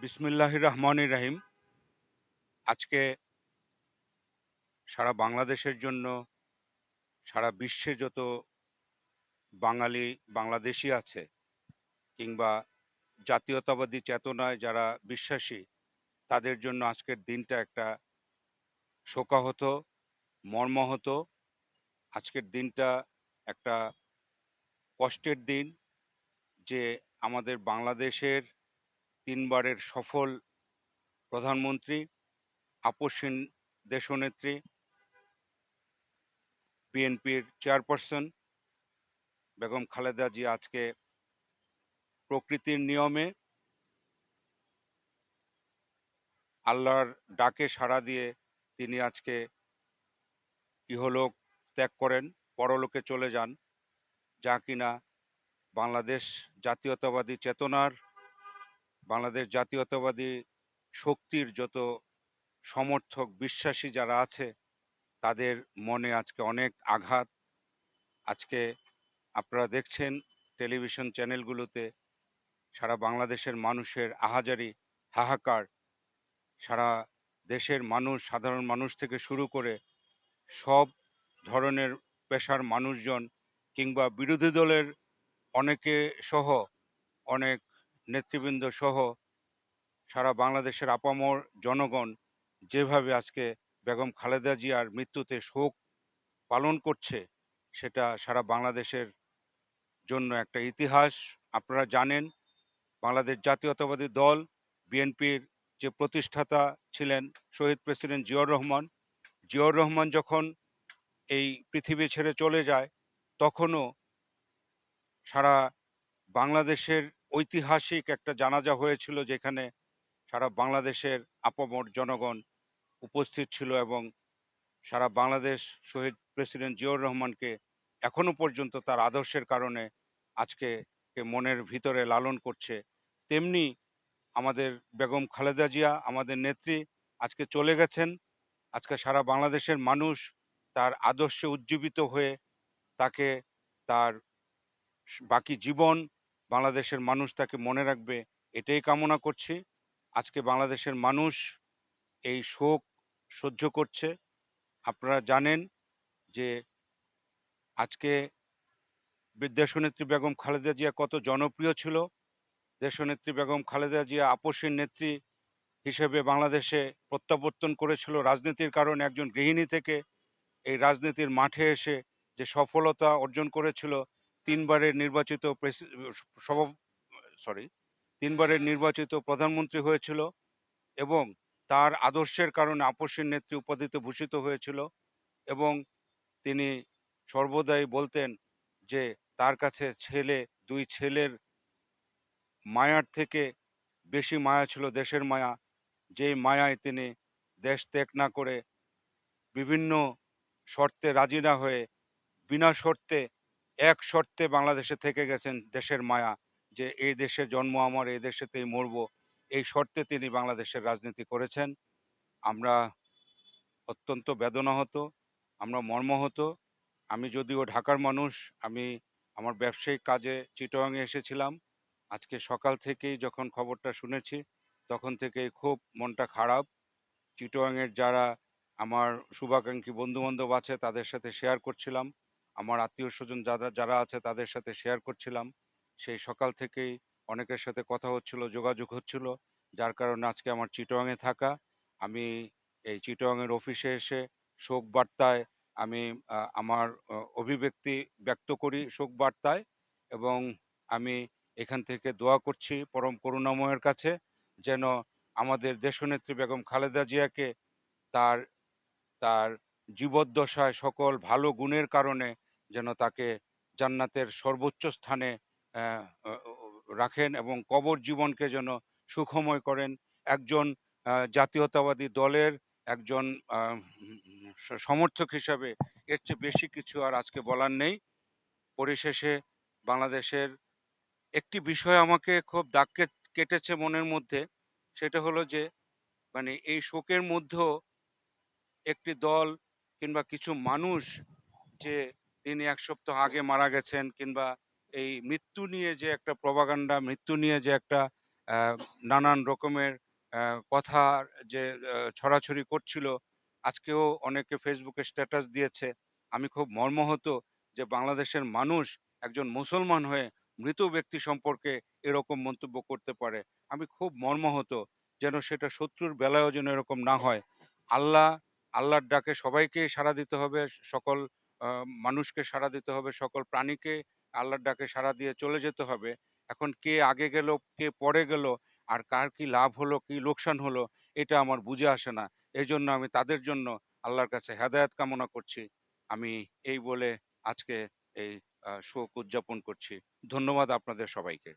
বিসমিল্লাহির রহমানির রহিম। আজকে সারা বাংলাদেশের জন্য, সারা বিশ্বে যত বাঙালি, বাংলাদেশী আছে কিংবা জাতীয়তাবাদী চেতনায় যারা বিশ্বাসী, তাদের জন্য আজকের দিনটা একটা শোকাহত, মর্মাহত। আজকের দিনটা একটা কষ্টের দিন যে আমাদের বাংলাদেশের ৩ বারের সফল প্রধানমন্ত্রী, আপসহীন দেশনেত্রী, বিএনপির চেয়ারপারসন বেগম খালেদা জিয়া আজকে প্রকৃতির নিয়মে আল্লাহর ডাকে সাড়া দিয়ে তিনি আজকে ইহলোক ত্যাগ করেন, পরলোকে চলে যান, যা কিনা বাংলাদেশ জাতীয়তাবাদী চেতনার, বাংলাদেশ জাতীয়তাবাদী শক্তির যত সমর্থক, বিশ্বাসী যারা আছে, তাদের মনে আজকে অনেক আঘাত। আজকে আপনারা দেখছেন টেলিভিশন চ্যানেলগুলোতে সারা বাংলাদেশের মানুষের আহাজারি, হাহাকার। সারা দেশের মানুষ, সাধারণ মানুষ থেকে শুরু করে সব ধরনের পেশার মানুষজন কিংবা বিরোধী দলের অনেকে সহ, অনেক নেতৃবৃন্দ সহ সারা বাংলাদেশের আপামর জনগণ যেভাবে আজকে বেগম খালেদা জিয়ার মৃত্যুতে শোক পালন করছে, সেটা সারা বাংলাদেশের জন্য একটা ইতিহাস। আপনারা জানেন বাংলাদেশ জাতীয়তাবাদী দল বিএনপির যে প্রতিষ্ঠাতা ছিলেন শহীদ প্রেসিডেন্ট জিয়াউর রহমান। জিয়াউর রহমান যখন এই পৃথিবী ছেড়ে চলে যায়, তখনও সারা বাংলাদেশের ঐতিহাসিক একটা জানাজা হয়েছিল, যেখানে সারা বাংলাদেশের আপামর জনগণ উপস্থিত ছিল এবং সারা বাংলাদেশ শহীদ প্রেসিডেন্ট জিয়াউর রহমানকে এখনো পর্যন্ত তার আদর্শের কারণে আজকে মনের ভিতরে লালন করছে। তেমনি আমাদের বেগম খালেদা জিয়া, আমাদের নেত্রী, আজকে চলে গেছেন। আজকে সারা বাংলাদেশের মানুষ তার আদর্শে উজ্জীবিত হয়ে তাকে, তার বাকি জীবন বাংলাদেশের মানুষ তাকে মনে রাখবে, এটাই কামনা করছি। আজকে বাংলাদেশের মানুষ এই শোক সহ্য করছে। আপনারা জানেন যে আজকে দেশনেত্রী বেগম খালেদা জিয়া কত জনপ্রিয় ছিল। দেশনেত্রী বেগম খালেদা জিয়া আপসহীন নেত্রী হিসেবে বাংলাদেশে প্রত্যাবর্তন করেছিল রাজনীতির কারণে। একজন গৃহিণী থেকে এই রাজনীতির মাঠে এসে যে সফলতা অর্জন করেছিল, তিনবারের নির্বাচিত সভা সরি ৩ বারের নির্বাচিত প্রধানমন্ত্রী হয়েছিল এবং তার আদর্শের কারণে আপসীন নেত্রী উপাধিতে ভূষিত হয়েছিল। এবং তিনি সর্বদাই বলতেন যে তার কাছে ২ ছেলের মায়ার থেকে বেশি মায়া ছিল দেশের মায়া। যেই মায়ায় তিনি দেশ ত্যাগ না করে, বিভিন্ন শর্তে রাজি না হয়ে, বিনা শর্তে, এক শর্তে বাংলাদেশে থেকে গেছেন, দেশের মায়া, যে এই দেশে জন্ম আমার, এই দেশেতেই মরবো। এই শর্তে তিনি বাংলাদেশের রাজনীতি করেছেন। আমরা অত্যন্ত বেদনাহত, আমরা মর্মাহত। আমি যদিও ঢাকার মানুষ, আমি আমার ব্যবসায়িক কাজে চিটাগাংয়ে এসেছিলাম। আজকে সকাল থেকেই যখন খবরটা শুনেছি, তখন থেকেই খুব মনটা খারাপ। চিটাগাংয়ের যারা আমার শুভাকাঙ্ক্ষী বন্ধু-বান্ধব আছে, তাদের সাথে শেয়ার করছিলাম। আমার আত্মীয়স্বজন যারা যারা আছে, তাদের সাথে শেয়ার করছিলাম। সেই সকাল থেকেই অনেকের সাথে কথা হচ্ছিল, যোগাযোগ হচ্ছিল। যার কারণে আজকে আমার চিটাগাংয়ে থাকা। আমি এই চিটাগাংয়ের অফিসে এসে শোক বার্তায় আমি আমার অভিব্যক্তি ব্যক্ত করি শোক বার্তায়। এবং আমি এখান থেকে দোয়া করছি পরম করুণাময়ের কাছে, যেন আমাদের দেশনেত্রী বেগম খালেদা জিয়াকে তার তার জীবদ্দশায় সকল ভালো গুণের কারণে যেন তাকে জান্নাতের সর্বোচ্চ স্থানে আহ, আহ, রাখেন এবং কবর জীবনকে যেন সুখময় করেন। একজন জাতীয়তাবাদী দলের একজন সমর্থক হিসাবে এর চেয়ে বেশি কিছু আর আজকে বলার নেই। পরিশেষে বাংলাদেশের একটি বিষয় আমাকে খুব দাগ কেটেছে মনের মধ্যে। সেটা হলো যে মানে এই শোকের মধ্যেও একটি দল কিংবা কিছু মানুষ, যে তিনি ১ সপ্তাহ আগে মারা গেছেন, কিংবা এই মৃত্যু নিয়ে যে একটা প্রপাগান্ডা, মৃত্যু নিয়ে যে একটা আহ, নানান রকমের কথার যে ছড়াছড়ি করছিল, আজকেও অনেকে ফেসবুকে স্ট্যাটাস দিয়েছে। আমি খুব মর্মাহত যে বাংলাদেশের মানুষ একজন মুসলমান হয়ে মৃত ব্যক্তি সম্পর্কে এরকম মন্তব্য করতে পারে। আমি খুব মর্মাহত, যেন সেটা শত্রুর বেলায়ও যেন এরকম না হয়। আল্লাহ আল্লাহর ডাকে সবাইকে সাড়া দিতে হবে, সকল মানুষকে সাড়া দিতে হবে, সকল প্রাণীকে আল্লাহর ডাকে সাড়া দিয়ে চলে যেতে হবে। এখন কে আগে গেল, কে পরে গেল, আর কার কি লাভ হলো, কি লোকসান হলো, এটা আমার বুঝে আসে না। এজন্য আমি তাদের জন্য আল্লাহর কাছে হেদায়েত কামনা করছি। আমি এই বলে আজকে এই শোক উদযাপন করছি। ধন্যবাদ আপনাদের সবাইকে।